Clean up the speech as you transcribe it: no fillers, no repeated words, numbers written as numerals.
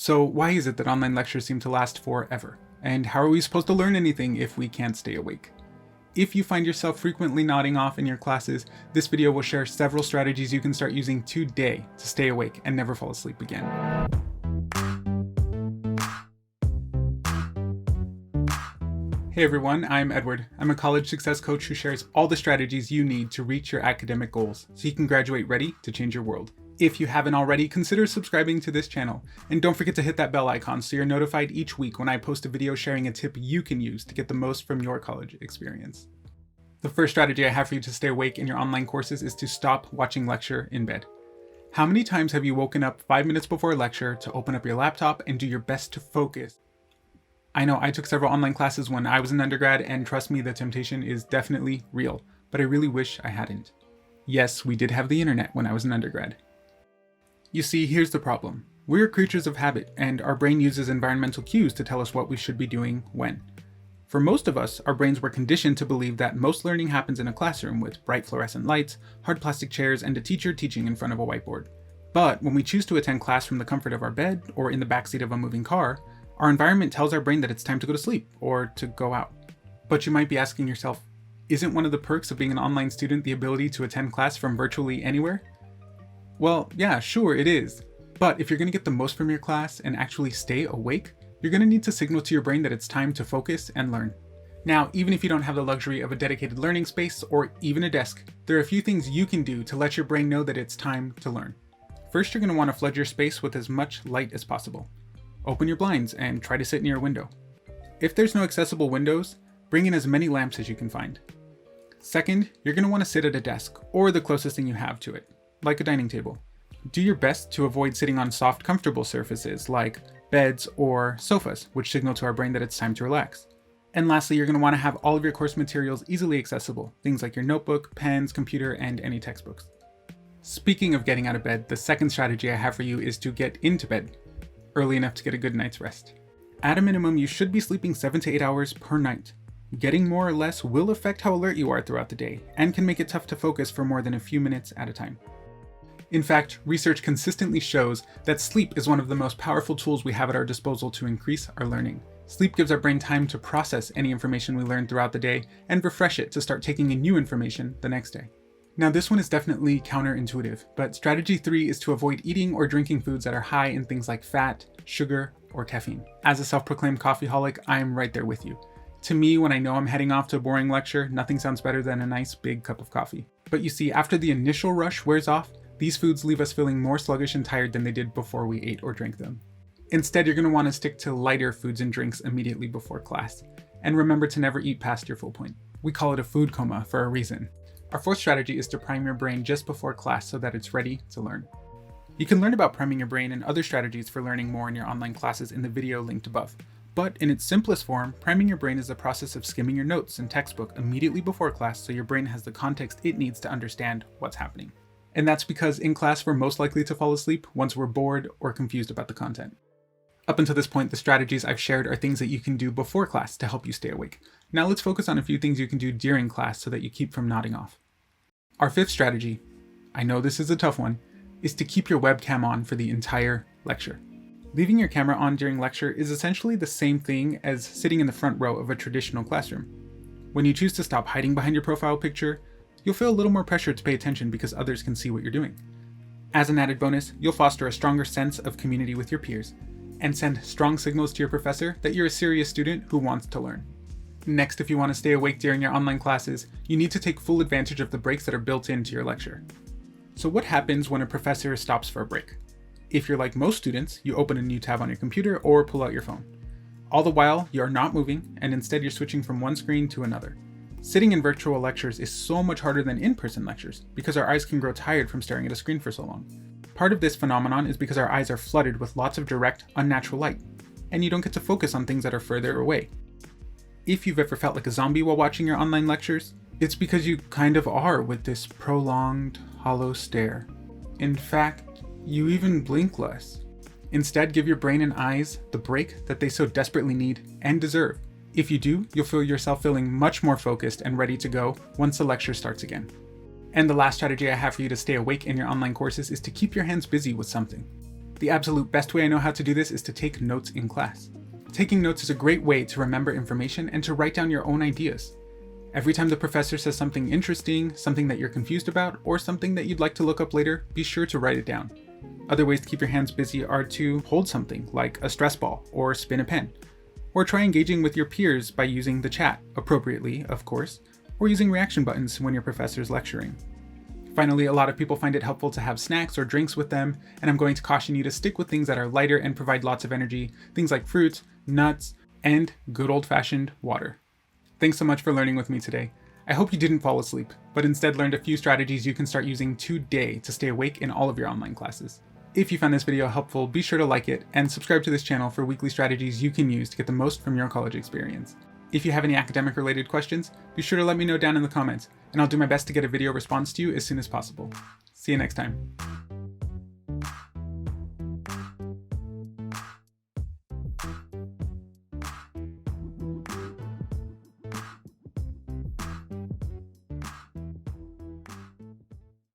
So why is it that online lectures seem to last forever? And how are we supposed to learn anything if we can't stay awake? If you find yourself frequently nodding off in your classes, this video will share several strategies you can start using today to stay awake and never fall asleep again. Hey everyone, I'm Edward. I'm a college success coach who shares all the strategies you need to reach your academic goals so you can graduate ready to change your world. If you haven't already, consider subscribing to this channel, and don't forget to hit that bell icon so you're notified each week when I post a video sharing a tip you can use to get the most from your college experience. The first strategy I have for you to stay awake in your online courses is to stop watching lecture in bed. How many times have you woken up 5 minutes before a lecture to open up your laptop and do your best to focus? I know I took several online classes when I was an undergrad, and trust me, the temptation is definitely real, but I really wish I hadn't. Yes, we did have the internet when I was an undergrad. You see, here's the problem. We're creatures of habit, and our brain uses environmental cues to tell us what we should be doing when. For most of us, our brains were conditioned to believe that most learning happens in a classroom with bright fluorescent lights, hard plastic chairs, and a teacher teaching in front of a whiteboard. But when we choose to attend class from the comfort of our bed or in the backseat of a moving car, our environment tells our brain that it's time to go to sleep or to go out. But you might be asking yourself, isn't one of the perks of being an online student the ability to attend class from virtually anywhere? Well, yeah, sure it is. But if you're going to get the most from your class and actually stay awake, you're going to need to signal to your brain that it's time to focus and learn. Now, even if you don't have the luxury of a dedicated learning space or even a desk, there are a few things you can do to let your brain know that it's time to learn. First, you're going to want to flood your space with as much light as possible. Open your blinds and try to sit near a window. If there's no accessible windows, bring in as many lamps as you can find. Second, you're going to want to sit at a desk or the closest thing you have to it, like a dining table. Do your best to avoid sitting on soft, comfortable surfaces like beds or sofas, which signal to our brain that it's time to relax. And lastly, you're going to want to have all of your course materials easily accessible, things like your notebook, pens, computer, and any textbooks. Speaking of getting out of bed, the second strategy I have for you is to get into bed early enough to get a good night's rest. At a minimum, you should be sleeping 7 to 8 hours per night. Getting more or less will affect how alert you are throughout the day and can make it tough to focus for more than a few minutes at a time. In fact, research consistently shows that sleep is one of the most powerful tools we have at our disposal to increase our learning. Sleep gives our brain time to process any information we learn throughout the day and refresh it to start taking in new information the next day. Now, this one is definitely counterintuitive, but strategy 3 is to avoid eating or drinking foods that are high in things like fat, sugar, or caffeine. As a self-proclaimed coffeeholic, I am right there with you. To me, when I know I'm heading off to a boring lecture, nothing sounds better than a nice big cup of coffee. But you see, after the initial rush wears off, these foods leave us feeling more sluggish and tired than they did before we ate or drank them. Instead, you're going to want to stick to lighter foods and drinks immediately before class. And remember to never eat past your full point. We call it a food coma for a reason. Our fourth strategy is to prime your brain just before class so that it's ready to learn. You can learn about priming your brain and other strategies for learning more in your online classes in the video linked above. But in its simplest form, priming your brain is the process of skimming your notes and textbook immediately before class so your brain has the context it needs to understand what's happening. And that's because in class we're most likely to fall asleep once we're bored or confused about the content. Up until this point, the strategies I've shared are things that you can do before class to help you stay awake. Now let's focus on a few things you can do during class so that you keep from nodding off. Our fifth strategy, I know this is a tough one, is to keep your webcam on for the entire lecture. Leaving your camera on during lecture is essentially the same thing as sitting in the front row of a traditional classroom. When you choose to stop hiding behind your profile picture, you'll feel a little more pressure to pay attention because others can see what you're doing. As an added bonus, you'll foster a stronger sense of community with your peers and send strong signals to your professor that you're a serious student who wants to learn. Next, if you want to stay awake during your online classes, you need to take full advantage of the breaks that are built into your lecture. So what happens when a professor stops for a break? If you're like most students, you open a new tab on your computer or pull out your phone. All the while, you're not moving, and instead you're switching from one screen to another. Sitting in virtual lectures is so much harder than in-person lectures because our eyes can grow tired from staring at a screen for so long. Part of this phenomenon is because our eyes are flooded with lots of direct, unnatural light, and you don't get to focus on things that are further away. If you've ever felt like a zombie while watching your online lectures, it's because you kind of are with this prolonged, hollow stare. In fact, you even blink less. Instead, give your brain and eyes the break that they so desperately need and deserve. If you do, you'll feel yourself feeling much more focused and ready to go once the lecture starts again. And the last strategy I have for you to stay awake in your online courses is to keep your hands busy with something. The absolute best way I know how to do this is to take notes in class. Taking notes is a great way to remember information and to write down your own ideas. Every time the professor says something interesting, something that you're confused about, or something that you'd like to look up later, be sure to write it down. Other ways to keep your hands busy are to hold something, like a stress ball, or spin a pen. Or try engaging with your peers by using the chat, appropriately, of course, or using reaction buttons when your professor's lecturing. Finally, a lot of people find it helpful to have snacks or drinks with them, and I'm going to caution you to stick with things that are lighter and provide lots of energy, things like fruits, nuts, and good old-fashioned water. Thanks so much for learning with me today. I hope you didn't fall asleep, but instead learned a few strategies you can start using today to stay awake in all of your online classes. If you found this video helpful, be sure to like it and subscribe to this channel for weekly strategies you can use to get the most from your college experience. If you have any academic-related questions, be sure to let me know down in the comments, and I'll do my best to get a video response to you as soon as possible. See you next time.